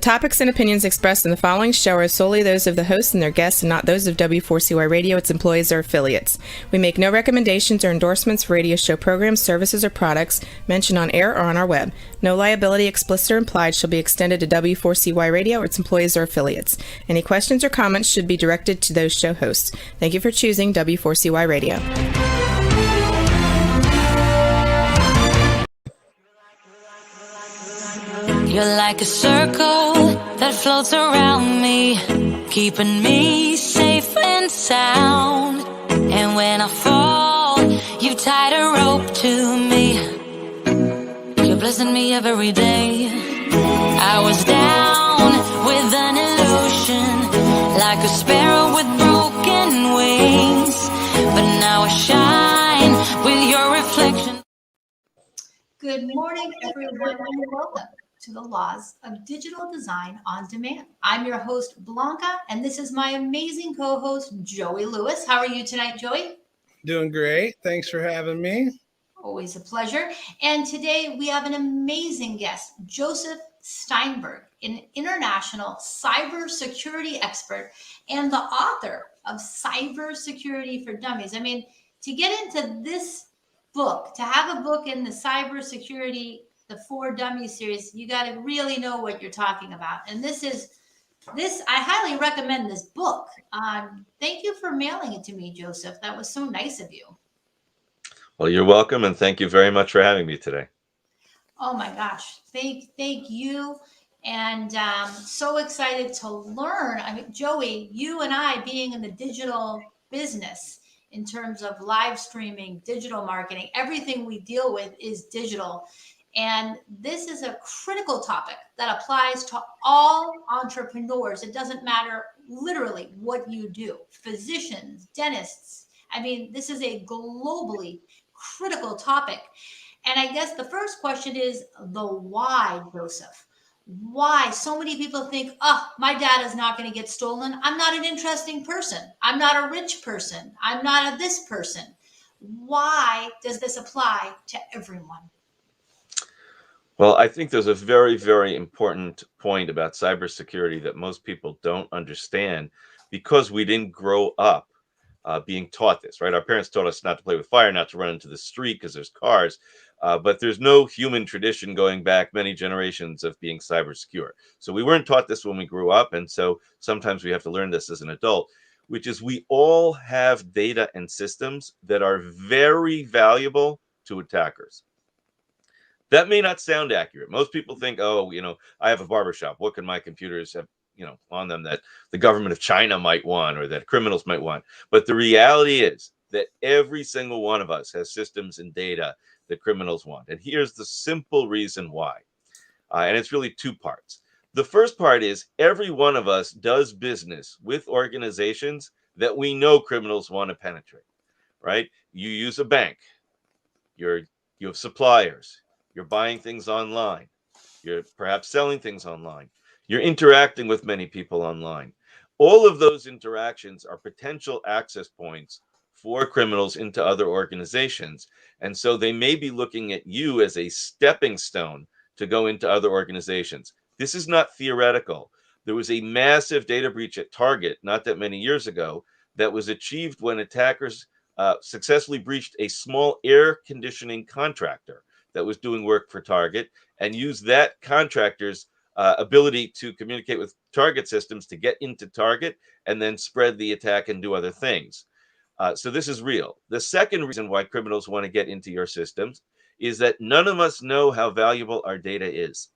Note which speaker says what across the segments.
Speaker 1: topics and opinions expressed in the following show are solely those of the hosts and their guests and not those of W4CY Radio, its employees, or affiliates. We make no recommendations or endorsements for radio show programs, services, or products mentioned on air or on our web. No liability, explicit or implied, shall be extended to W4CY Radio or its employees or affiliates. Any questions or comments should be directed to those show hosts. Thank you for choosing W4CY Radio.
Speaker 2: You're like a circle that floats around me, keeping me safe and sound. And when I fall, you tied a rope to me. You're blessing me every day. I was down with an illusion, like a sparrow with broken wings, but now I shine with your reflection.
Speaker 3: Good morning, everyone, and welcome to the Laws of Digital Design on Demand. I'm your host, Blanca, and this is my amazing co-host, Joey Lewis. How are you tonight, Joey?
Speaker 4: Doing great. Thanks for having me.
Speaker 3: Always a pleasure. And today we have an amazing guest, Joseph Steinberg, an international cybersecurity expert and the author of Cybersecurity for Dummies. I mean, to get into this book, to have a book in the cybersecurity, the 4 Dummies series, you got to really know what you're talking about. And I highly recommend this book. Thank you for mailing it to me, Joseph. That was so nice of you.
Speaker 5: Well, you're welcome, and thank you very much for having me today.
Speaker 3: Oh my gosh, thank you. And so excited to learn. I mean, Joey, you and I being in the digital business in terms of live streaming, digital marketing, everything we deal with is digital. And this is a critical topic that applies to all entrepreneurs. It doesn't matter literally what you do. Physicians, dentists. I mean, this is a globally critical topic. And I guess the first question is the why, Joseph. Why? So many people think, oh, my data is not going to get stolen. I'm not an interesting person. I'm not a rich person. I'm not a this person. Why does this apply to everyone?
Speaker 5: Well, I think there's a very, very important point about cybersecurity that most people don't understand because we didn't grow up being taught this, right? Our parents taught us not to play with fire, not to run into the street because there's cars, but there's no human tradition going back many generations of being cyber secure. So we weren't taught this when we grew up, and so sometimes we have to learn this as an adult, which is we all have data and systems that are very valuable to attackers. That may not sound accurate. Most people think, oh, I have a barbershop. What can my computers have, on them that the government of China might want or that criminals might want? But the reality is that every single one of us has systems and data that criminals want. And here's the simple reason why. And it's really 2 parts. The first part is every one of us does business with organizations that we know criminals want to penetrate, right? You use a bank. You have suppliers. You're buying things online. You're perhaps selling things online. You're interacting with many people online. All of those interactions are potential access points for criminals into other organizations. And so they may be looking at you as a stepping stone to go into other organizations. This is not theoretical. There was a massive data breach at Target not that many years ago that was achieved when attackers successfully breached a small air conditioning contractor that was doing work for Target and used that contractor's ability to communicate with Target systems to get into Target and then spread the attack and do other things. So this is real. The second reason why criminals want to get into your systems is that none of us know how valuable our data is.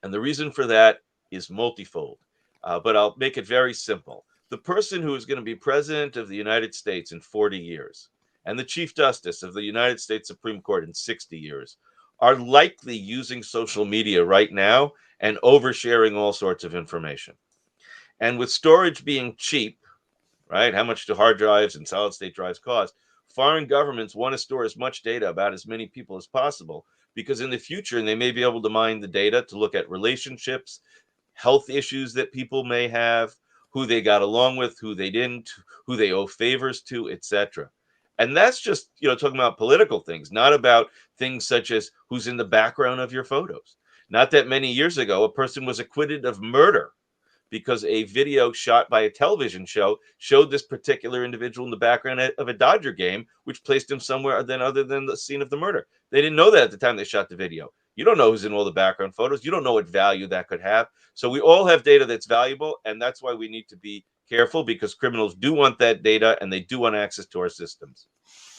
Speaker 5: And the reason for that is multifold, but I'll make it very simple. The person who is going to be president of the United States in 40 years and the Chief Justice of the United States Supreme Court in 60 years are likely using social media right now and oversharing all sorts of information. And with storage being cheap, right? How much do hard drives and solid state drives cost? Foreign governments want to store as much data about as many people as possible because in the future, they may be able to mine the data to look at relationships, health issues that people may have, who they got along with, who they didn't, who they owe favors to, etc. And that's just, talking about political things, not about things such as who's in the background of your photos. Not that many years ago, a person was acquitted of murder because a video shot by a television show showed this particular individual in the background of a Dodger game, which placed him somewhere other than the scene of the murder. They didn't know that at the time they shot the video. You don't know who's in all the background photos. You don't know what value that could have. So we all have data that's valuable, and that's why we need to be careful, because criminals do want that data and they do want access to our systems.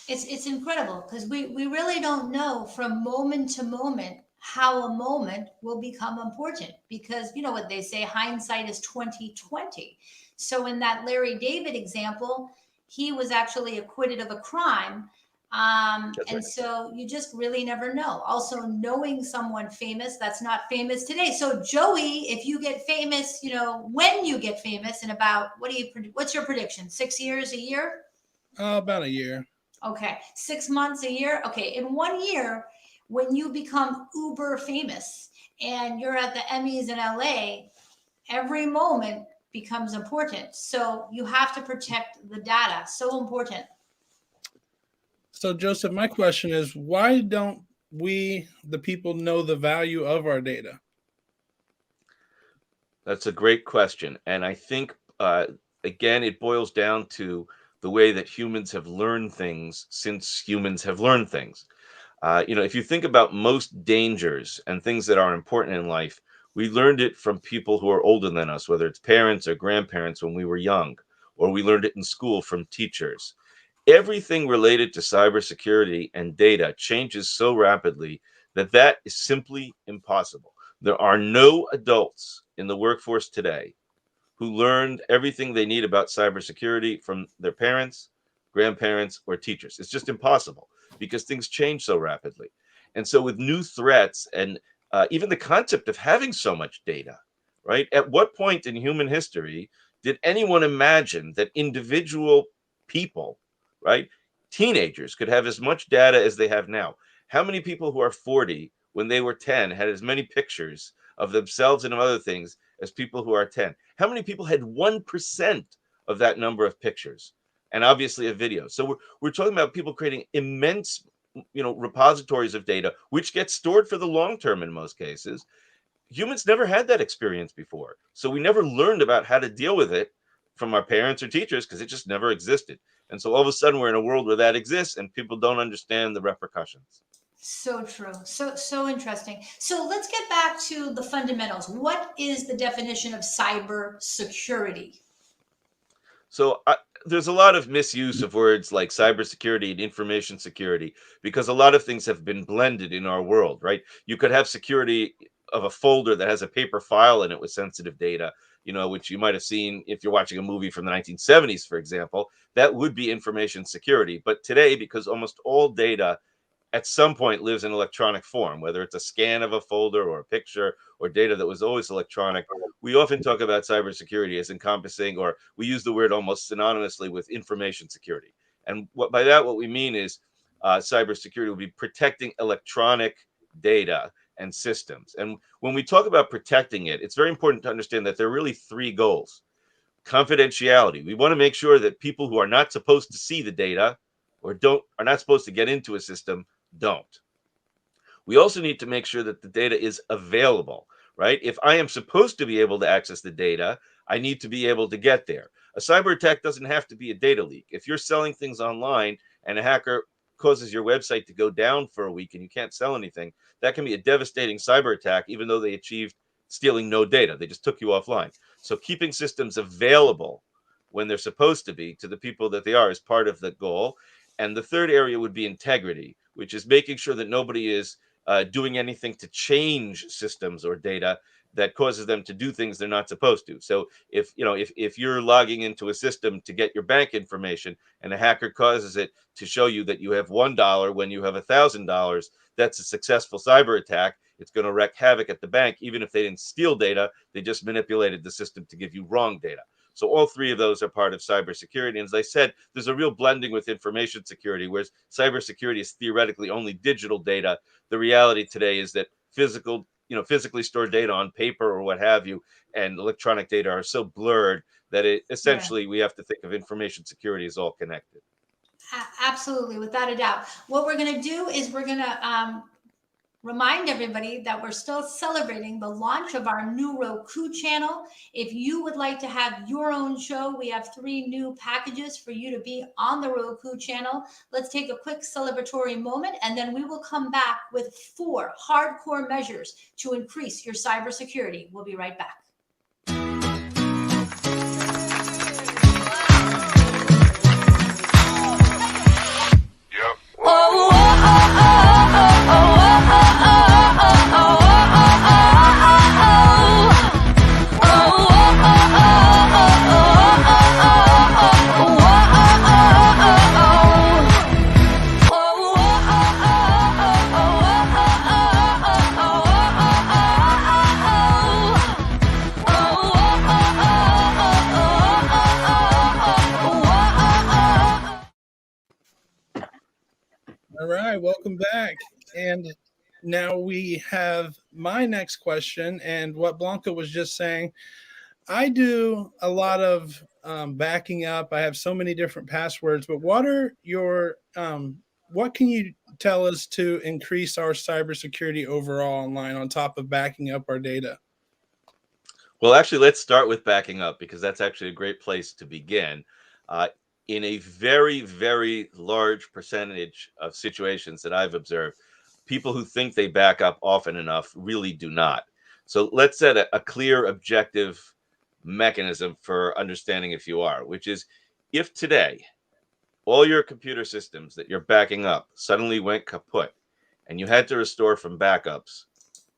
Speaker 3: It's incredible because we really don't know from moment to moment how a moment will become important, because you know what they say, hindsight is 2020. So in that Larry David example, he was actually acquitted of a crime.
Speaker 5: That's
Speaker 3: And
Speaker 5: right.
Speaker 3: so you just really never know. Also, knowing someone famous that's not famous today. So Joey, if you get famous, you know, when you get famous in about, what's your prediction? 6 years, a year?
Speaker 4: About a year.
Speaker 3: Okay, 6 months, a year. Okay, in 1 year, when you become uber famous and you're at the Emmys in LA, every moment becomes important. So you have to protect the data. So important.
Speaker 4: So, Joseph, my question is, why don't we, the people, know the value of our data?
Speaker 5: That's a great question. And I think, again, it boils down to the way that humans have learned things since humans have learned things. If you think about most dangers and things that are important in life, we learned it from people who are older than us, whether it's parents or grandparents when we were young, or we learned it in school from teachers. Everything related to cybersecurity and data changes so rapidly that that is simply impossible. There are no adults in the workforce today who learned everything they need about cybersecurity from their parents, grandparents, or teachers. It's just impossible because things change so rapidly. And so, with new threats and even the concept of having so much data, right? At what point in human history did anyone imagine that individual people, right, teenagers, could have as much data as they have now? How many people who are 40 when they were 10 had as many pictures of themselves and of other things as people who are 10? How many people had 1% of that number of pictures? And obviously a video. So we're talking about people creating immense, repositories of data, which get stored for the long term in most cases. Humans never had that experience before. So we never learned about how to deal with it from our parents or teachers because it just never existed. And so all of a sudden we're in a world where that exists and people don't understand the repercussions.
Speaker 3: So true. So interesting. So let's get back to the fundamentals. What is the definition of cyber security?
Speaker 5: So there's a lot of misuse of words like cybersecurity and information security because a lot of things have been blended in our world, right? You could have security of a folder that has a paper file in it with sensitive data, which you might have seen if you're watching a movie from the 1970s, for example. That would be information security. But today, because almost all data at some point lives in electronic form, whether it's a scan of a folder or a picture or data that was always electronic. We often talk about cybersecurity as encompassing, or we use the word almost synonymously with information security. And what we mean is cybersecurity will be protecting electronic data and systems. And when we talk about protecting it, it's very important to understand that there are really three goals. Confidentiality. We want to make sure that people who are not supposed to see the data or are not supposed to get into a system don't. We also need to make sure that the data is available, right? If I am supposed to be able to access the data, I need to be able to get there. A cyber attack doesn't have to be a data leak. If you're selling things online and a hacker causes your website to go down for a week and you can't sell anything, that can be a devastating cyber attack, even though they achieved stealing no data. They just took you offline. So keeping systems available when they're supposed to be to the people that they are is part of the goal. And the third area would be integrity, which is making sure that nobody is doing anything to change systems or data that causes them to do things they're not supposed to. So if you're logging into a system to get your bank information and a hacker causes it to show you that you have $1 when you have $1,000, that's a successful cyber attack. It's going to wreak havoc at the bank. Even if they didn't steal data, they just manipulated the system to give you wrong data. So all three of those are part of cybersecurity. And as I said, there's a real blending with information security, whereas cybersecurity is theoretically only digital data. The reality today is that physically stored data on paper or what have you, and electronic data are so blurred that
Speaker 3: Yeah,
Speaker 5: we have to think of information security as all connected.
Speaker 3: absolutely, without a doubt. What we're going to do is we're going to remind everybody that we're still celebrating the launch of our new Roku channel. If you would like to have your own show, we have 3 new packages for you to be on the Roku channel. Let's take a quick celebratory moment, and then we will come back with 4 hardcore measures to increase your cybersecurity. We'll be right back.
Speaker 4: All right, welcome back. And now we have my next question, and what Blanca was just saying. I do a lot of backing up. I have so many different passwords, but what are your what can you tell us to increase our cybersecurity overall online on top of backing up our data?
Speaker 5: Well, actually, let's start with backing up because that's actually a great place to begin. In a very, very large percentage of situations that I've observed, people who think they back up often enough really do not. So let's set a clear, objective mechanism for understanding if you are, which is if today all your computer systems that you're backing up suddenly went kaput and you had to restore from backups,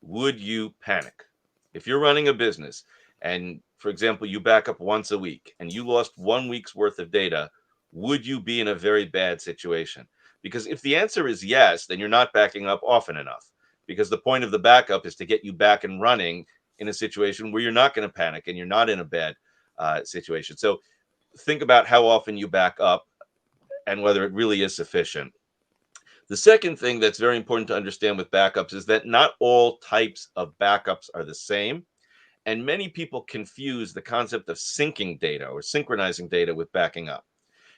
Speaker 5: would you panic? If you're running a business and, for example, you back up once a week and you lost 1 week's worth of data, would you be in a very bad situation? Because if the answer is yes, then you're not backing up often enough, because the point of the backup is to get you back and running in a situation where you're not going to panic and you're not in a bad situation. So think about how often you back up and whether it really is sufficient. The second thing that's very important to understand with backups is that not all types of backups are the same. And many people confuse the concept of syncing data or synchronizing data with backing up.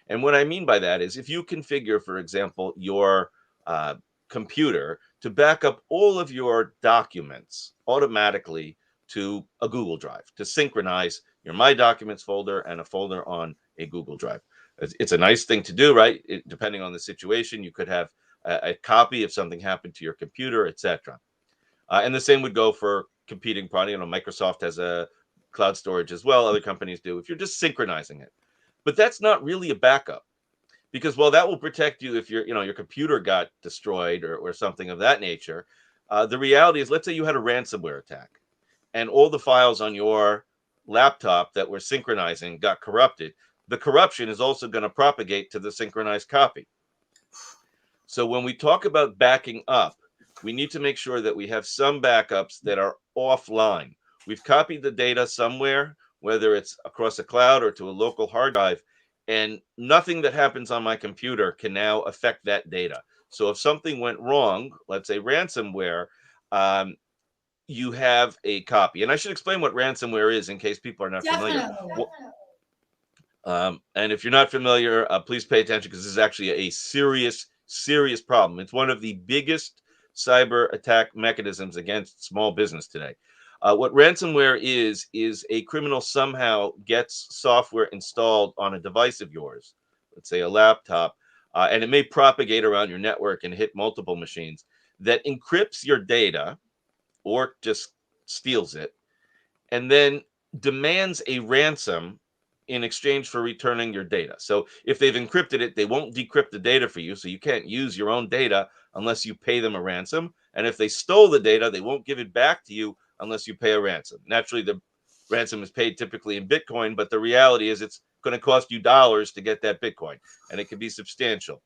Speaker 5: And what I mean by that is if you configure, for example, your computer to back up all of your documents automatically to a Google Drive, to synchronize your My Documents folder and a folder on a Google Drive. It's a nice thing to do, right? Depending on the situation, you could have a copy if something happened to your computer, etc. And the same would go for competing product. You know, Microsoft has a cloud storage as well. Other companies do. If you're just synchronizing it. But that's not really a backup, because while that will protect you if your computer got destroyed or something of that nature, the reality is, let's say you had a ransomware attack and all the files on your laptop that were synchronizing got corrupted. The corruption is also going to propagate to the synchronized copy. So when we talk about backing up, we need to make sure that we have some backups that are offline. We've copied the data somewhere, whether it's across a cloud or to a local hard drive, and nothing that happens on my computer can now affect that data. So if something went wrong, let's say ransomware, you have a copy. And I should explain what ransomware is in case people are not familiar. And if you're not familiar, please pay attention, because this is actually a serious, serious problem. It's one of the biggest cyber attack mechanisms against small business today. What ransomware is a criminal somehow gets software installed on a device of yours, let's say a laptop, and it may propagate around your network and hit multiple machines, that encrypts your data or just steals it, and then demands a ransom in exchange for returning your data. So if they've encrypted it, they won't decrypt the data for you, so you can't use your own data unless you pay them a ransom. And if they stole the data, they won't give it back to you unless you pay a ransom. Naturally, the ransom is paid typically in Bitcoin, but the reality is it's going to cost you dollars to get that Bitcoin, and it can be substantial.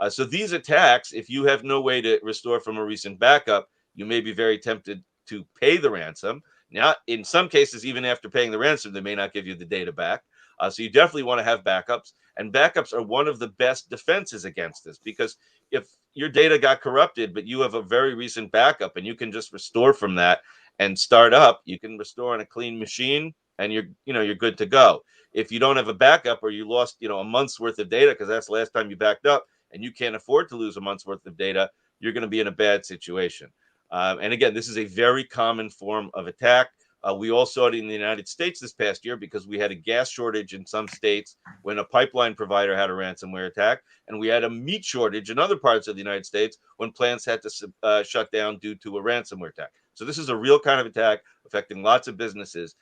Speaker 5: So these attacks, if you have no way to restore from a recent backup, you may be very tempted to pay the ransom. Now, in some cases, even after paying the ransom, they may not give you the data back. So you definitely want to have backups, and backups are one of the best defenses against this, because if your data got corrupted, but you have a very recent backup and you can just restore from that and start up, you can restore on a clean machine and you're good to go. If you don't have a backup, or you lost, a month's worth of data because that's the last time you backed up, and you can't afford to lose a month's worth of data, you're going to be in a bad situation. And again, this is a very common form of attack. We all saw it in the United States this past year because we had a gas shortage in some states when a pipeline provider had a ransomware attack. And we had a meat shortage in other parts of the United States when plants had to shut down due to a ransomware attack. So this is a real kind of attack affecting lots of businesses.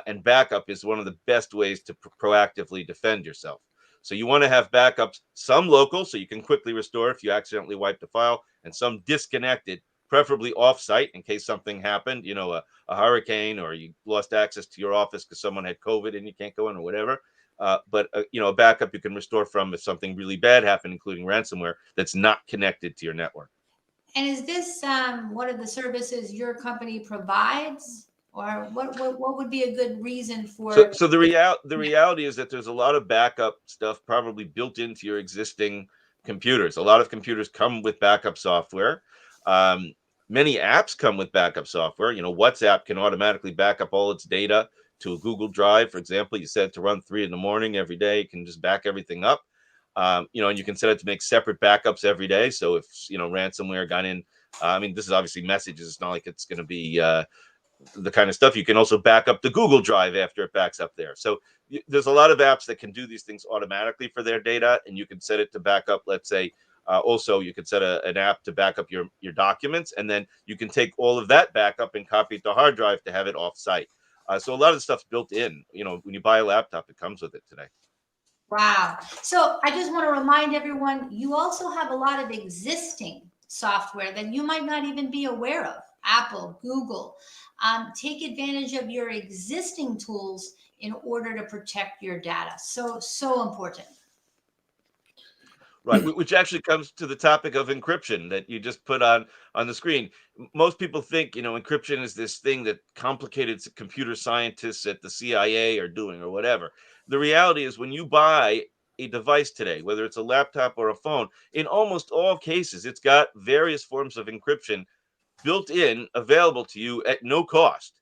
Speaker 5: And backup is one of the best ways to proactively defend yourself. So you want to have backups, some local, so you can quickly restore if you accidentally wiped a file, and some disconnected, preferably off-site in case something happened, a hurricane, or you lost access to your office because someone had COVID and you can't go in, or whatever. But a backup you can restore from if something really bad happened, including ransomware, that's not connected to your network.
Speaker 3: And is this one of the services your company provides? Or what would be a good reason for?
Speaker 5: So the reality is that there's a lot of backup stuff probably built into your existing computers. A lot of computers come with backup software. Many apps come with backup software. WhatsApp can automatically back up all its data to a Google Drive, for example. You set it to run 3 a.m. every day. You can just back everything up. And you can set it to make separate backups every day. So if ransomware got in, this is obviously messages. It's not like it's going to be the kind of stuff. You can also back up the Google Drive after it backs up there. So there's a lot of apps that can do these things automatically for their data, and you can set it to back up, let's say, also you could set an app to back up your documents, and then you can take all of that backup and copy it to a hard drive to have it off-site. So a lot of the stuff's built in. When you buy a laptop, it comes with it today.
Speaker 3: Wow. So I just want to remind everyone, you also have a lot of existing software that you might not even be aware of. Apple, Google. Take advantage of your existing tools in order to protect your data. So important.
Speaker 5: Right, which actually comes to the topic of encryption that you just put on the screen. Most people think, encryption is this thing that complicated computer scientists at the CIA are doing or whatever. The reality is when you buy a device today, whether it's a laptop or a phone, in almost all cases, it's got various forms of encryption built in, available to you at no cost.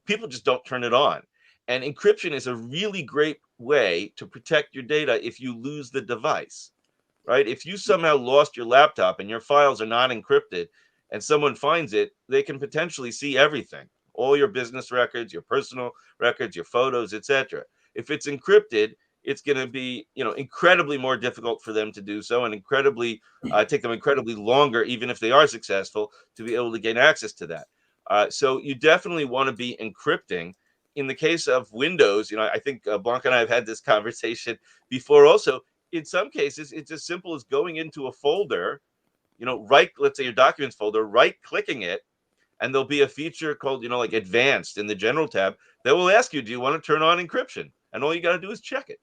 Speaker 5: People just don't turn it on. And encryption is a really great way to protect your data if you lose the device, right? If you somehow lost your laptop and your files are not encrypted and someone finds it, they can potentially see everything, all your business records, your personal records, your photos, etc. If it's encrypted, it's going to be, incredibly more difficult for them to do so, and take them incredibly longer, even if they are successful, to be able to gain access to that. So you definitely want to be encrypting. In the case of Windows, I think Blanca and I have had this conversation before also. In some cases, it's as simple as going into a folder, let's say your documents folder, right-clicking it, and there'll be a feature called, like advanced in the general tab that will ask you, do you want to turn on encryption? And all you got to do is check it.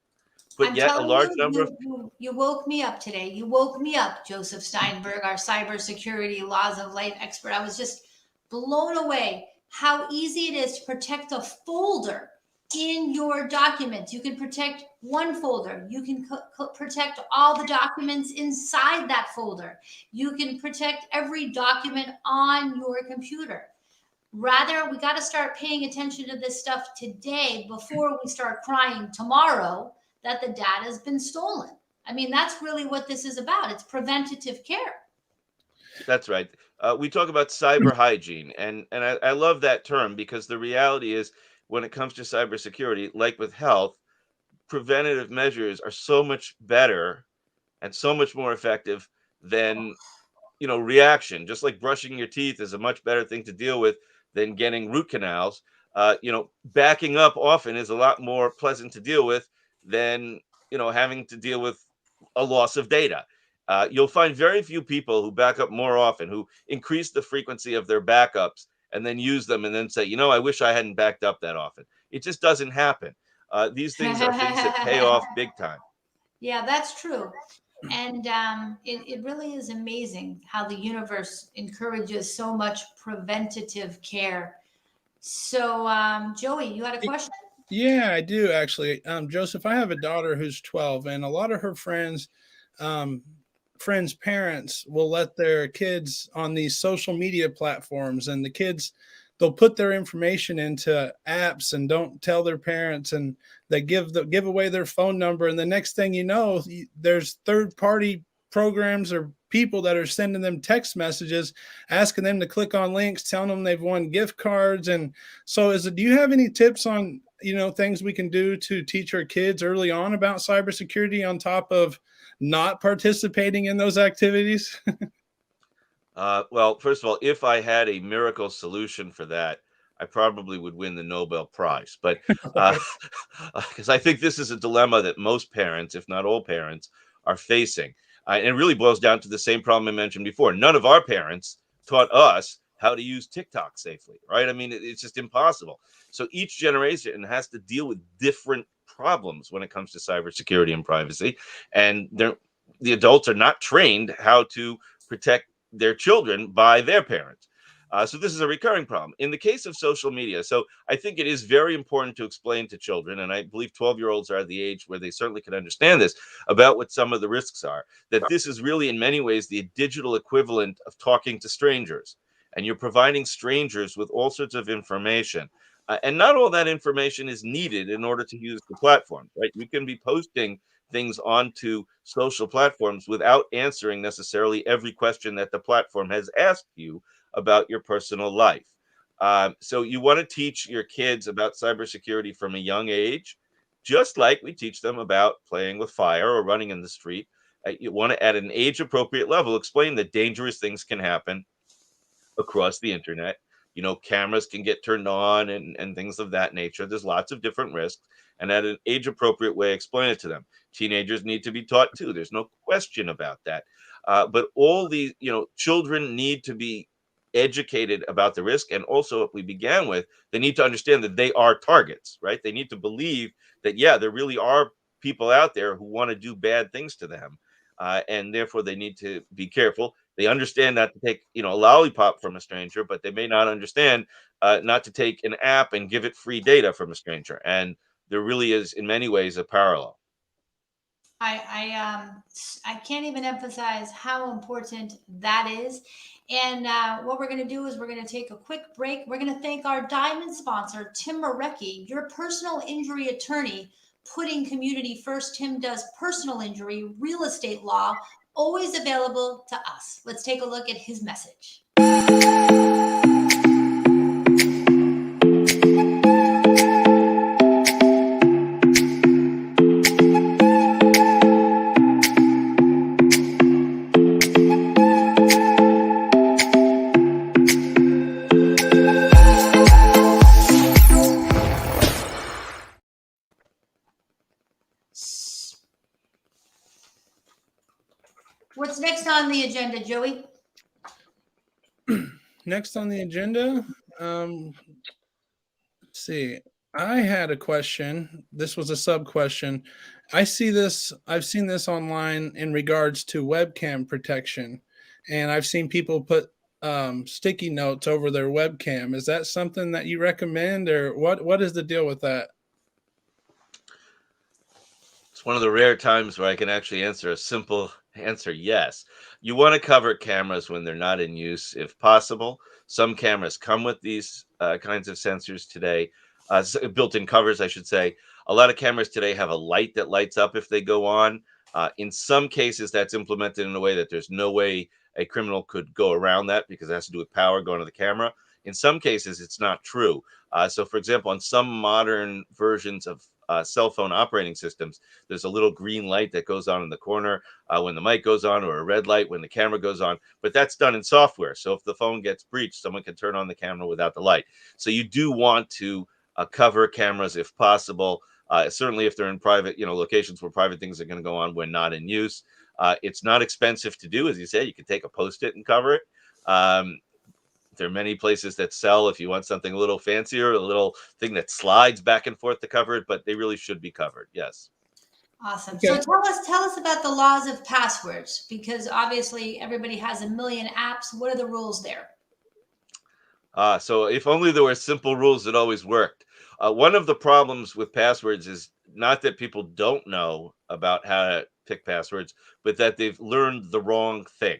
Speaker 5: But yet a large number of
Speaker 3: you woke me up today. You woke me up, Joseph Steinberg, our cybersecurity laws of life expert. I was just blown away how easy it is to protect a folder in your documents. You can protect one folder. You can protect all the documents inside that folder. You can protect every document on your computer. Rather, we got to start paying attention to this stuff today before we start crying tomorrow that the data has been stolen. That's really what this is about. It's preventative care.
Speaker 5: That's right. We talk about cyber hygiene, and I love that term because the reality is when it comes to cybersecurity, like with health, preventative measures are so much better and so much more effective than reaction. Just like brushing your teeth is a much better thing to deal with than getting root canals. Backing up often is a lot more pleasant to deal with than having to deal with a loss of data. You'll find very few people who back up more often, who increase the frequency of their backups and then use them and then say, I wish I hadn't backed up that often. It just doesn't happen. These things are things that pay off big time.
Speaker 3: Yeah, that's true. And it really is amazing how the universe encourages so much preventative care. So, Joey, you had a question?
Speaker 4: Yeah, I do actually. Joseph, I have a daughter who's 12, and a lot of her friends' parents will let their kids on these social media platforms, and the kids, they'll put their information into apps and don't tell their parents, and they give away their phone number. And the next thing you know, there's third-party programs or people that are sending them text messages, asking them to click on links, telling them they've won gift cards. And so do you have any tips on, things we can do to teach our kids early on about cybersecurity on top of not participating in those activities?
Speaker 5: Well, first of all, if I had a miracle solution for that, I probably would win the Nobel Prize. But because I think this is a dilemma that most parents, if not all parents, are facing. And it really boils down to the same problem I mentioned before. None of our parents taught us how to use TikTok safely, right? I mean, it's just impossible. So each generation has to deal with different problems when it comes to cybersecurity and privacy. And the adults are not trained how to protect their children by their parents. So this is a recurring problem. In the case of social media, so I think it is very important to explain to children, and I believe 12-year-olds are at the age where they certainly can understand this, about what some of the risks are, that this is really in many ways the digital equivalent of talking to strangers. And you're providing strangers with all sorts of information. And not all that information is needed in order to use the platform, right? You can be posting things onto social platforms without answering necessarily every question that the platform has asked you about your personal life. So you want to teach your kids about cybersecurity from a young age, just like we teach them about playing with fire or running in the street. You want to, at an age-appropriate level, explain that dangerous things can happen across the internet. Cameras can get turned on and things of that nature. There's lots of different risks. And at an age appropriate way, explain it to them. Teenagers need to be taught too. There's no question about that. But all these, children need to be educated about the risk. And also, what we began with, they need to understand that they are targets, right? They need to believe that, yeah, there really are people out there who want to do bad things to them. And therefore, they need to be careful. They understand not to take, a lollipop from a stranger, but they may not understand not to take an app and give it free data from a stranger. And there really is, in many ways, a parallel.
Speaker 3: I can't even emphasize how important that is. And what we're going to do is we're going to take a quick break. We're going to thank our diamond sponsor, Tim Marecki, your personal injury attorney, putting community first. Tim does personal injury, real estate law, always available to us. Let's take a look at his message. What's next on the agenda, Joey?
Speaker 4: Next on the agenda, let's see. I had a question. This was a sub question. I've seen this online in regards to webcam protection, and I've seen people put sticky notes over their webcam. Is that something that you recommend, or what is the deal with that?
Speaker 5: It's one of the rare times where I can actually answer a simple answer: yes. You want to cover cameras when they're not in use, if possible. Some cameras come with these kinds of sensors today, built-in covers, I should say. A lot of cameras today have a light that lights up if they go on. In some cases, that's implemented in a way that there's no way a criminal could go around that, because it has to do with power going to the camera. In some cases, it's not true. So, for example, on some modern versions of cell phone operating systems, there's a little green light that goes on in the corner when the mic goes on, or a red light when the camera goes on. But that's done in software. So if the phone gets breached, someone can turn on the camera without the light. So you do want to cover cameras if possible. Certainly if they're in private, locations where private things are going to go on when not in use. It's not expensive to do. As you say, you can take a Post-it and cover it. There are many places that sell, if you want something a little fancier, a little thing that slides back and forth to cover it, but they really should be covered. Yes.
Speaker 3: Awesome.
Speaker 4: Okay.
Speaker 3: So tell us about the laws of passwords, because obviously everybody has a million apps. What are the rules there?
Speaker 5: So if only there were simple rules that always worked. One of the problems with passwords is not that people don't know about how to pick passwords, but that they've learned the wrong thing.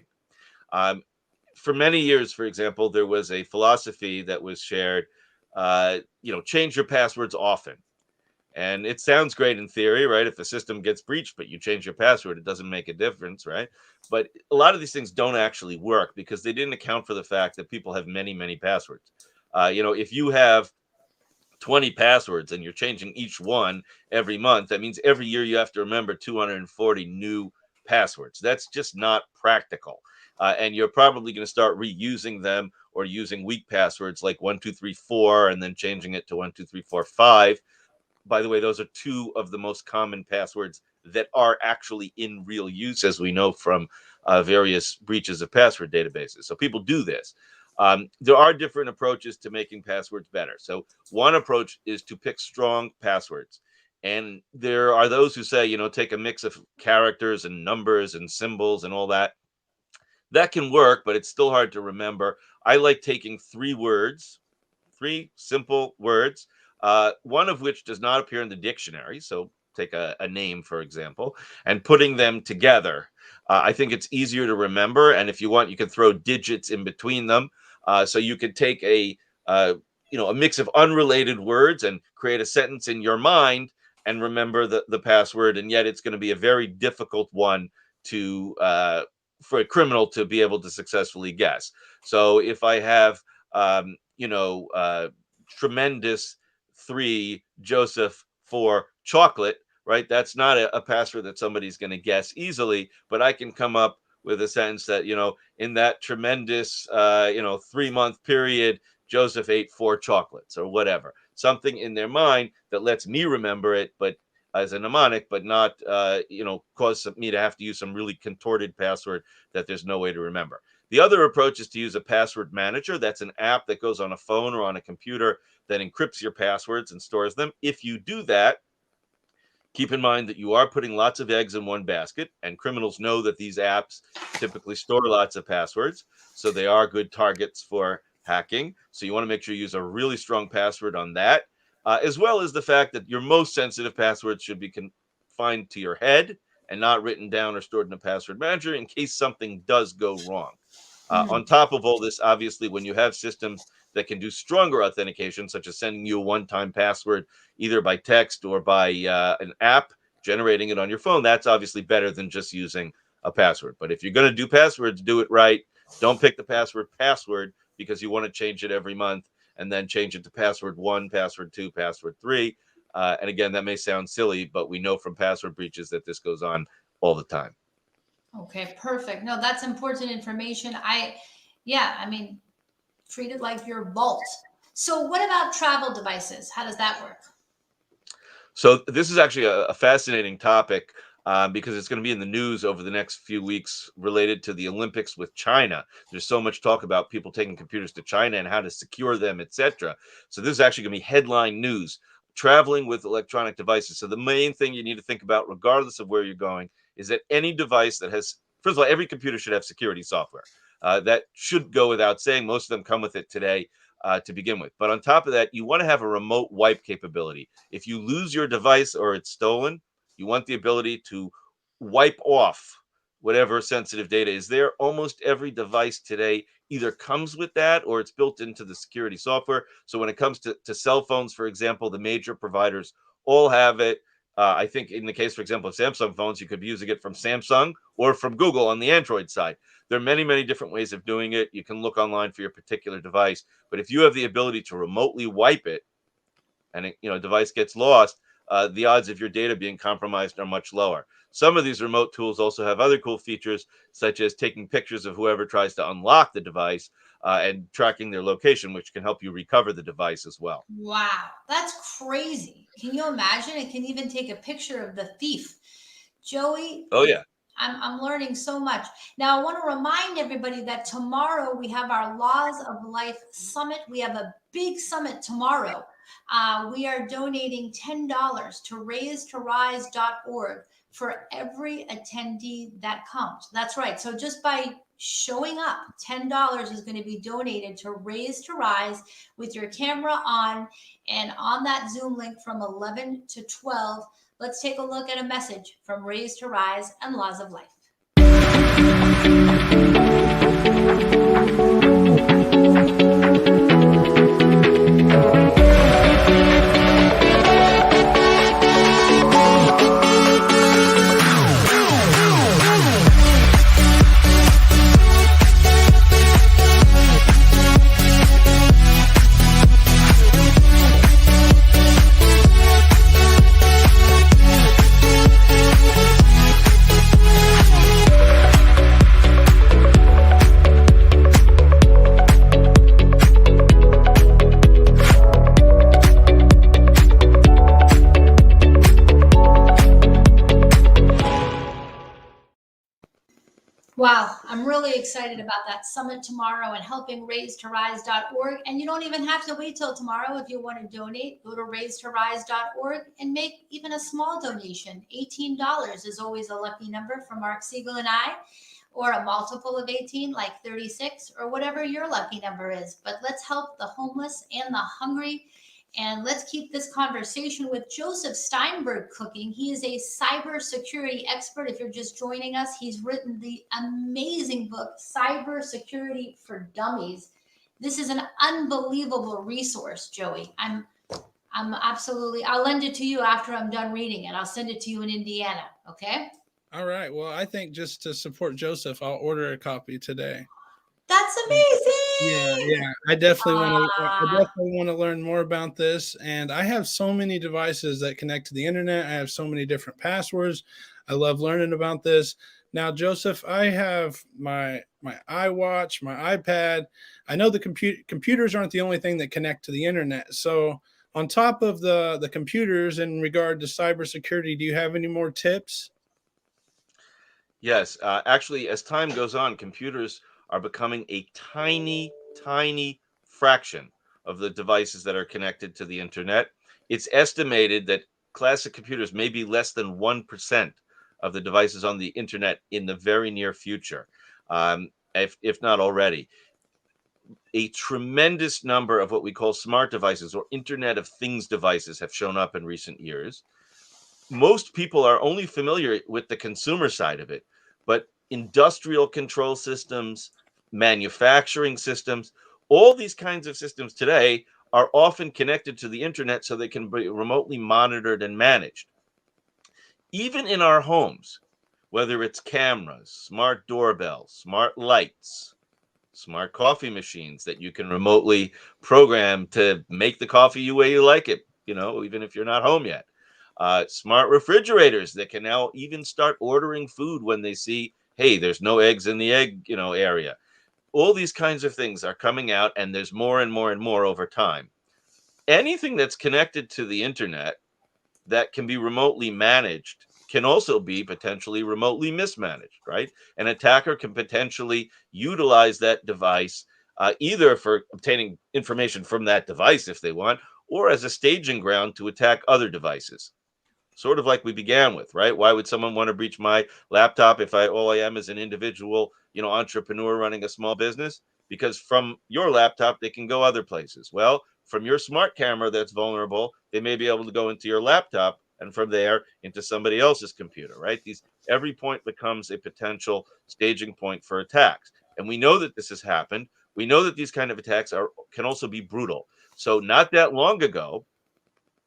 Speaker 5: For many years, for example, there was a philosophy that was shared, change your passwords often. And it sounds great in theory, right? If the system gets breached, but you change your password, it doesn't make a difference, right? But a lot of these things don't actually work because they didn't account for the fact that people have many, many passwords. If you have 20 passwords and you're changing each one every month, that means every year you have to remember 240 new passwords. That's just not practical. And you're probably going to start reusing them or using weak passwords like 1234 and then changing it to 12345. By the way, those are two of the most common passwords that are actually in real use, as we know from various breaches of password databases. So people do this. There are different approaches to making passwords better. So one approach is to pick strong passwords. And there are those who say, take a mix of characters and numbers and symbols and all that. That can work, but it's still hard to remember. I like taking 3 words, 3 simple words, one of which does not appear in the dictionary. So take a name, for example, and putting them together. I think it's easier to remember. And if you want, you can throw digits in between them. So you could take a mix of unrelated words and create a sentence in your mind and remember the password. And yet it's going to be a very difficult one for a criminal to be able to successfully guess. So if I have, tremendous 3 Joseph 4 chocolate, right? That's not a password that somebody's going to guess easily, but I can come up with a sentence that, in that tremendous, 3-month period, Joseph ate 4 chocolates or whatever, something in their mind that lets me remember it, but as a mnemonic, but not, cause me to have to use some really contorted password that there's no way to remember. The other approach is to use a password manager. That's an app that goes on a phone or on a computer that encrypts your passwords and stores them. If you do that, keep in mind that you are putting lots of eggs in one basket, and criminals know that these apps typically store lots of passwords, so they are good targets for hacking. So you want to make sure you use a really strong password on that, as well as the fact that your most sensitive passwords should be confined to your head and not written down or stored in a password manager in case something does go wrong. On top of all this, obviously, when you have systems that can do stronger authentication, such as sending you a one-time password, either by text or by an app, generating it on your phone, that's obviously better than just using a password. But if you're going to do passwords, do it right. Don't pick the password because you want to change it every month and then change it to password 1, password 2, password 3. And again, that may sound silly, but we know from password breaches that this goes on all the time.
Speaker 3: Okay, perfect. No, that's important information. Treat it like your vault. So what about travel devices? How does that work?
Speaker 5: So this is actually a fascinating topic because it's going to be in the news over the next few weeks related to the Olympics with China. There's so much talk about people taking computers to China and how to secure them, etc. So this is actually going to be headline news, traveling with electronic devices. So the main thing you need to think about, regardless of where you're going, is that any device that has, first of all, every computer should have security software. That should go without saying. Most of them come with it today to begin with. But on top of that, you want to have a remote wipe capability. If you lose your device or it's stolen, you want the ability to wipe off whatever sensitive data is there. Almost every device today either comes with that or it's built into the security software. So when it comes to cell phones, for example, the major providers all have it. I think in the case, for example, of Samsung phones, you could be using it from Samsung or from Google on the Android side. There are many, many different ways of doing it. You can look online for your particular device. But if you have the ability to remotely wipe it and a device gets lost, the odds of your data being compromised are much lower. Some of these remote tools also have other cool features, such as taking pictures of whoever tries to unlock the device and tracking their location, which can help you recover the device as well.
Speaker 3: Wow, that's crazy. Can you imagine? It can even take a picture of the thief. Joey?
Speaker 5: Oh, yeah.
Speaker 3: I'm learning so much. Now, I want to remind everybody that tomorrow we have our Laws of Life Summit. We have a big summit tomorrow. We are donating $10 to raisetorise.org for every attendee that comes. That's right. So just by showing up, $10 is going to be donated to Raise to Rise with your camera on and on that Zoom link from 11 to 12. Let's take a look at a message from Raise to Rise and Laws of Life. Wow, I'm really excited about that summit tomorrow and helping raise2rise.org. And you don't even have to wait till tomorrow. If you want to donate, go to raise2rise.org and make even a small donation. $18 is always a lucky number for Mark Siegel and I, or a multiple of 18, like 36, or whatever your lucky number is. But let's help the homeless and the hungry. And let's keep this conversation with Joseph Steinberg cooking. He is a cybersecurity expert. If you're just joining us, he's written the amazing book, Cybersecurity for Dummies. This is an unbelievable resource, Joey. I'm absolutely, I'll lend it to you after I'm done reading it. I'll send it to you in Indiana. Okay.
Speaker 4: All right. Well, I think just to support Joseph, I'll order a copy today.
Speaker 3: That's amazing.
Speaker 4: Yeah. I definitely want to learn more about this. And I have so many devices that connect to the internet. I have so many different passwords. I love learning about this. Now, Joseph, I have my iWatch, my iPad. I know the computers aren't the only thing that connect to the internet. So on top of the computers in regard to cybersecurity, do you have any more tips?
Speaker 5: Yes, actually, as time goes on, computers are becoming a tiny, tiny fraction of the devices that are connected to the internet. It's estimated that classic computers may be less than 1% of the devices on the internet in the very near future, if not already. A tremendous number of what we call smart devices or Internet of Things devices have shown up in recent years. Most people are only familiar with the consumer side of it, but industrial control systems, manufacturing systems, all these kinds of systems today are often connected to the internet so they can be remotely monitored and managed. Even in our homes, whether it's cameras, smart doorbells, smart lights, smart coffee machines that you can remotely program to make the coffee the way you like it, even if you're not home yet. Smart refrigerators that can now even start ordering food when they see, hey, there's no eggs in the egg, area. All these kinds of things are coming out, and there's more and more and more over time. Anything that's connected to the internet that can be remotely managed can also be potentially remotely mismanaged, right? An attacker can potentially utilize that device either for obtaining information from that device if they want, or as a staging ground to attack other devices. Sort of like we began with, right? Why would someone want to breach my laptop if all I am is an individual, entrepreneur running a small business? Because from your laptop, they can go other places. Well, from your smart camera that's vulnerable, they may be able to go into your laptop and from there into somebody else's computer, right? Every point becomes a potential staging point for attacks. And we know that this has happened. We know that these kind of attacks can also be brutal. So not that long ago,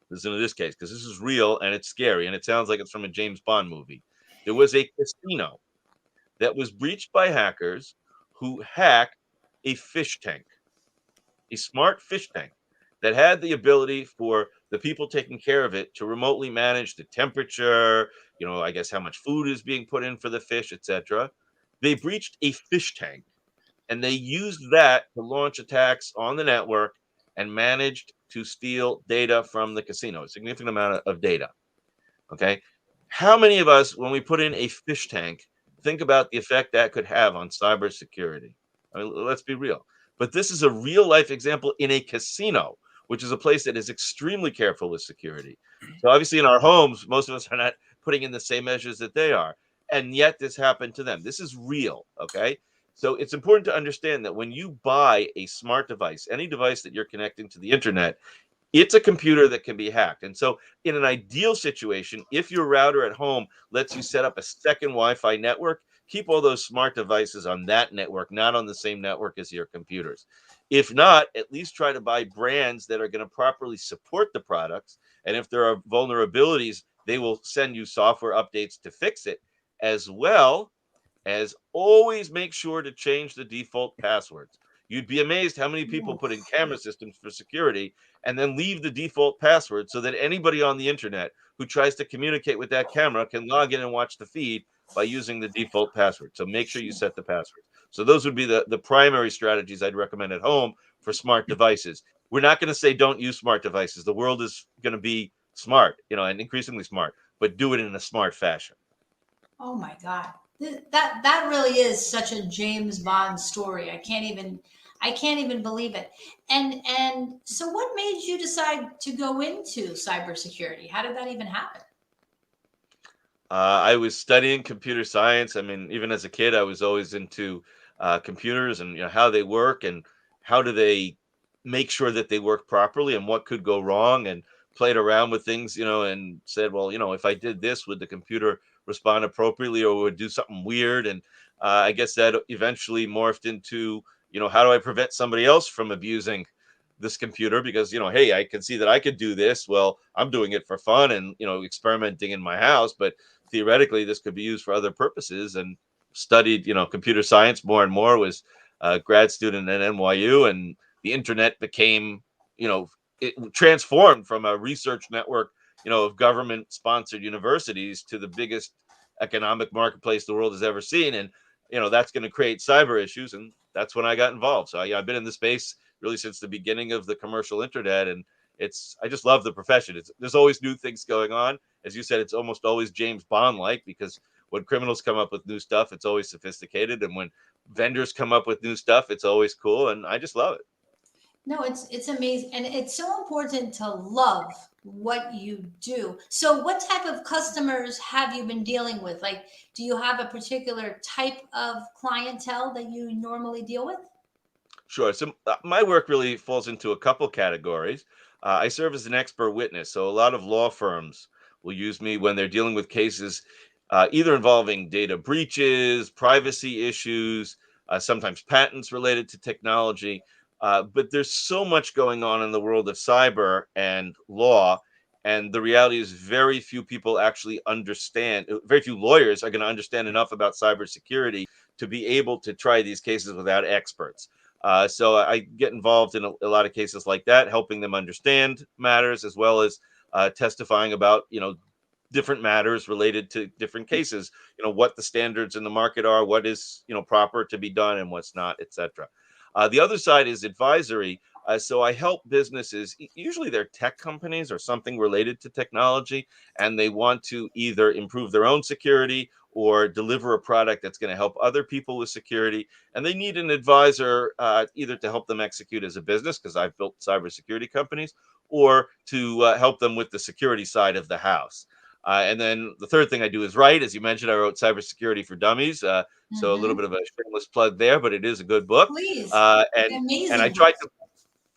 Speaker 5: listen to this case because this is real and it's scary and it sounds like it's from a James Bond movie. There was a casino that was breached by hackers who hacked a fish tank, a smart fish tank that had the ability for the people taking care of it to remotely manage the temperature, I guess how much food is being put in for the fish, etc. They breached a fish tank and they used that to launch attacks on the network and managed to steal data from the casino, a significant amount of data. Okay. How many of us, when we put in a fish tank, think about the effect that could have on cybersecurity? I mean, let's be real. But this is a real life example in a casino, which is a place that is extremely careful with security. So obviously in our homes, most of us are not putting in the same measures that they are. And yet this happened to them. This is real. Okay. So it's important to understand that when you buy a smart device, any device that you're connecting to the internet, it's a computer that can be hacked. And so in an ideal situation, if your router at home lets you set up a second Wi-Fi network, keep all those smart devices on that network, not on the same network as your computers. If not, at least try to buy brands that are going to properly support the products. And if there are vulnerabilities, they will send you software updates to fix it, as well as always make sure to change the default passwords. You'd be amazed how many people put in camera systems for security and then leave the default password so that anybody on the internet who tries to communicate with that camera can log in and watch the feed by using the default password. So make sure you set the password. So those would be the primary strategies I'd recommend at home for smart devices. We're not going to say don't use smart devices. The world is going to be smart, and increasingly smart, but do it in a smart fashion.
Speaker 3: Oh my God. That really is such a James Bond story. I can't even believe it. And so what made you decide to go into cybersecurity? How did that even happen?
Speaker 5: I was studying computer science. I mean, even as a kid, I was always into computers and how they work and how do they make sure that they work properly and what could go wrong, and played around with things, and said, well, if I did this, would the computer respond appropriately or would it do something weird? And I guess that eventually morphed into, how do I prevent somebody else from abusing this computer? Because hey, I can see that I could do this. Well, I'm doing it for fun and experimenting in my house, but theoretically this could be used for other purposes. And studied computer science more and more, was a grad student at NYU, and the internet became, it transformed from a research network of government sponsored universities to the biggest economic marketplace the world has ever seen. And that's going to create cyber issues, and that's when I got involved. So I've been in the space really since the beginning of the commercial internet, and I just love the profession. There's always new things going on. As you said, it's almost always James Bond like, because when criminals come up with new stuff, it's always sophisticated, and when vendors come up with new stuff, it's always cool, and I just love it.
Speaker 3: No, it's amazing, and it's so important to love what you do. So, what type of customers have you been dealing with? Like, do you have a particular type of clientele that you normally deal with?
Speaker 5: Sure. So my work really falls into a couple categories. I serve as an expert witness. So a lot of law firms will use me when they're dealing with cases either involving data breaches, privacy issues, sometimes patents related to technology. But there's so much going on in the world of cyber and law. And the reality is, very few people actually understand, very few lawyers are going to understand enough about cybersecurity to be able to try these cases without experts. So I get involved in a lot of cases like that, helping them understand matters, as well as testifying about different matters related to different cases. What the standards in the market are, what is proper to be done, and what's not, etc. The other side is advisory. So I help businesses. Usually they're tech companies or something related to technology, and they want to either improve their own security or deliver a product that's going to help other people with security, and they need an advisor either to help them execute as a business, because I've built cybersecurity companies, or to help them with the security side of the house. And then the third thing I do is write. As you mentioned, I wrote Cybersecurity for Dummies. So a little
Speaker 3: Hmm.
Speaker 5: bit of a shameless plug there, but it is a good book.
Speaker 3: Please,
Speaker 5: Uh,
Speaker 3: it's
Speaker 5: and
Speaker 3: an
Speaker 5: and I
Speaker 3: amazing book.
Speaker 5: tried to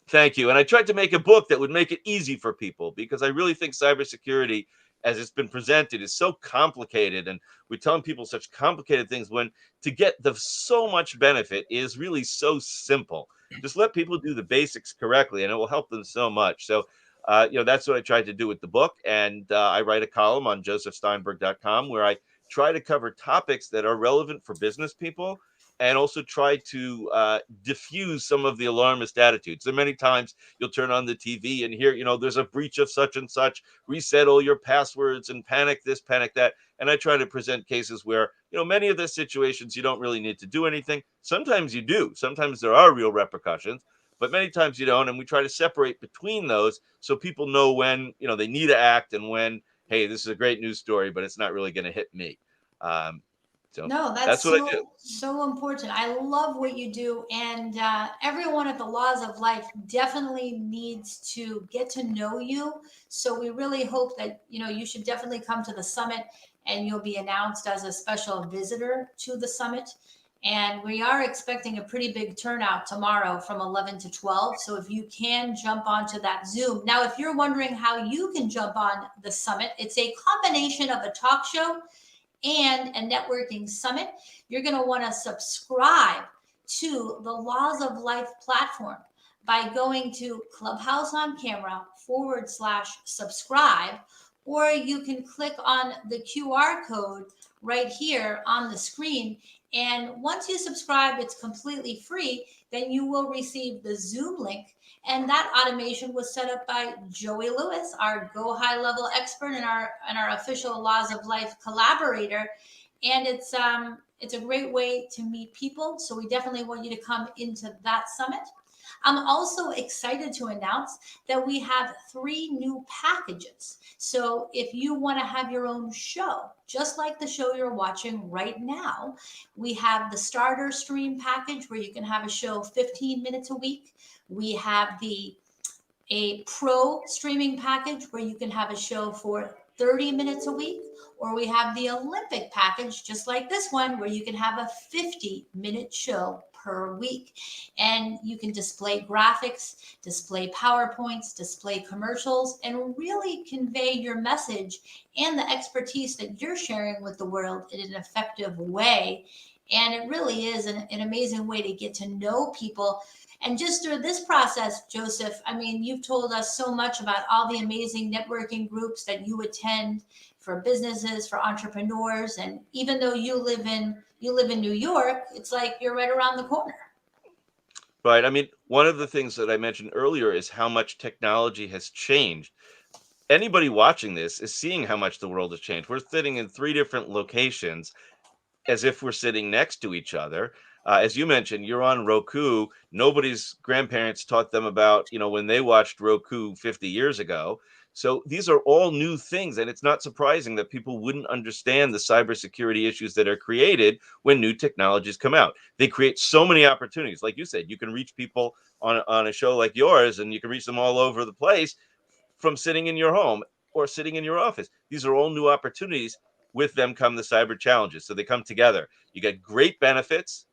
Speaker 5: Thank you. And I tried to make a book that would make it easy for people, because I really think cybersecurity, as it's been presented, is so complicated. And we're telling people such complicated things when to get the so much benefit is really so simple. Just let people do the basics correctly, and it will help them so much. So, that's what I tried to do with the book. And I write a column on josephsteinberg.com where I try to cover topics that are relevant for business people, and also try to diffuse some of the alarmist attitudes. There are many times you'll turn on the TV and hear, there's a breach of such and such, reset all your passwords and panic this, panic that. And I try to present cases where, many of the situations you don't really need to do anything. Sometimes you do. Sometimes there are real repercussions, but many times you don't. And we try to separate between those so people know when, they need to act, and when, hey, this is a great news story, but it's not really going to hit me. Um, so
Speaker 3: No,
Speaker 5: that's
Speaker 3: that's
Speaker 5: what I do.
Speaker 3: so important. I love what you do, and everyone at the Laws of Life definitely needs to get to know you. So we really hope that you should definitely come to the summit, and you'll be announced as a special visitor to the summit. And we are expecting a pretty big turnout tomorrow from 11 to 12. So if you can jump onto that Zoom. Now, if you're wondering how you can jump on the summit, it's a combination of a talk show and a networking summit. You're going to want to subscribe to the Laws of Life platform by going to Clubhouse on Camera /subscribe, or you can click on the QR code right here on the screen. And once you subscribe, it's completely free. Then you will receive the Zoom link. And that automation was set up by Joey Lewis, our Go High Level expert and our official Laws of Life collaborator. And it's a great way to meet people. So we definitely want you to come into that summit. I'm also excited to announce that we have 3 new packages. So if you want to have your own show, just like the show you're watching right now, we have the starter stream package where you can have a show 15 minutes a week. We have a pro streaming package where you can have a show for 30 minutes a week, or we have the Olympic package, just like this one, where you can have a 50-minute show per week. And you can display graphics, display PowerPoints, display commercials, and really convey your message and the expertise that you're sharing with the world in an effective way. And it really is an amazing way to get to know people. And just through this process, Joseph, I mean, you've told us so much about all the amazing networking groups that you attend for businesses, for entrepreneurs. And even though you live in New York, it's like you're right around the corner.
Speaker 5: Right. I mean, one of the things that I mentioned earlier is how much technology has changed. Anybody watching this is seeing how much the world has changed. We're sitting in 3 different locations as if we're sitting next to each other. As you mentioned, you're on Roku. Nobody's grandparents taught them about, when they watched Roku 50 years ago. So these are all new things. And it's not surprising that people wouldn't understand the cybersecurity issues that are created when new technologies come out. They create so many opportunities. Like you said, you can reach people on a show like yours, and you can reach them all over the place from sitting in your home or sitting in your office. These are all new opportunities. With them come the cyber challenges. So they come together. You get great benefits.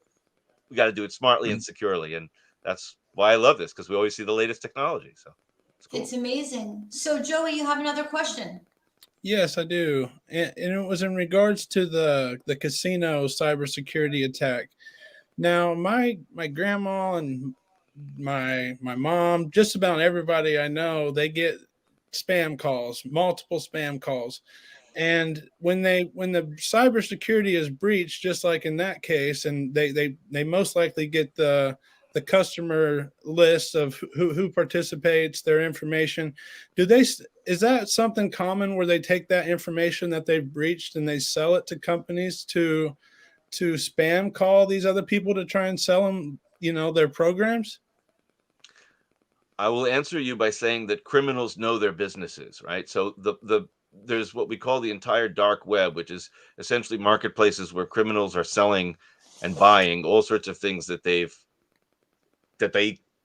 Speaker 5: We got to do it smartly and securely. And that's why I love this, because we always see the latest technology. So it's cool.
Speaker 3: It's amazing. So Joey, you have another question.
Speaker 4: Yes, I do. And it was in regards to the casino cybersecurity attack. Now, my grandma and my mom, just about everybody I know, they get spam calls, multiple spam calls. And when the cybersecurity is breached, just like in that case, and they most likely get the customer list of who participates, their information. Is that something common where they take that information that they've breached and they sell it to companies to spam call these other people to try and sell them, their programs?
Speaker 5: I will answer you by saying that criminals know their businesses, right? So there's what we call the entire dark web, which is essentially marketplaces where criminals are selling and buying all sorts of things that they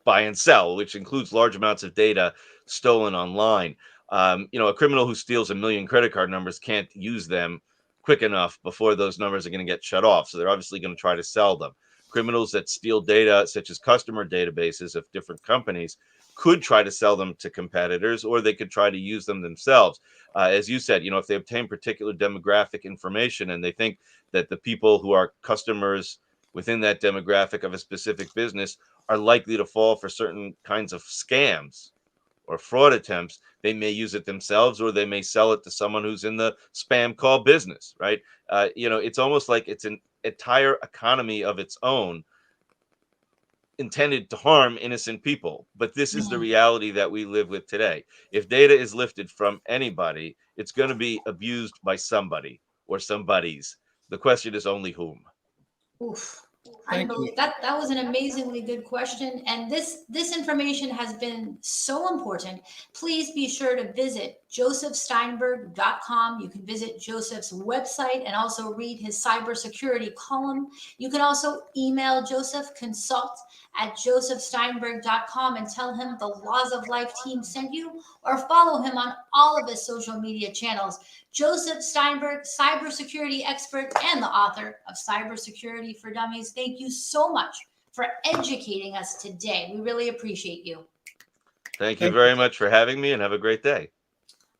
Speaker 5: buy and sell, which includes large amounts of data stolen online. A criminal who steals 1 million credit card numbers can't use them quick enough before those numbers are going to get shut off. So they're obviously going to try to sell them. Criminals that steal data, such as customer databases of different companies, could try to sell them to competitors, or they could try to use them themselves. As you said, if they obtain particular demographic information and they think that the people who are customers within that demographic of a specific business are likely to fall for certain kinds of scams or fraud attempts, they may use it themselves, or they may sell it to someone who's in the spam call business, right? It's almost like it's an entire economy of its own intended to harm innocent people. But this is the reality that we live with today. If data is lifted from anybody, it's going to be abused by somebody or somebodies. The question is only whom.
Speaker 3: Oof. That was an amazingly good question. And this information has been so important. Please be sure to visit josephsteinberg.com. You can visit Joseph's website and also read his cybersecurity column. You can also email Joseph, consult@josephsteinberg.com, and tell him the Laws of Life team sent you, or follow him on all of his social media channels. Joseph Steinberg, cybersecurity expert and the author of Cybersecurity for Dummies. Thank you so much for educating us today. We really appreciate you.
Speaker 5: Thank you very much for having me, and have a great day.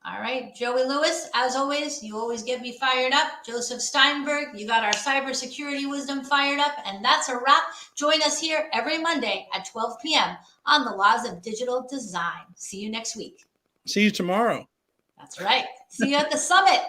Speaker 3: All right, Joey Lewis, as always, you always get me fired up. Joseph Steinberg, you got our cybersecurity wisdom fired up, and that's a wrap. Join us here every Monday at 12 p.m. on the Laws of Digital Design. See you next week.
Speaker 4: See you tomorrow.
Speaker 3: That's right. See you at the summit.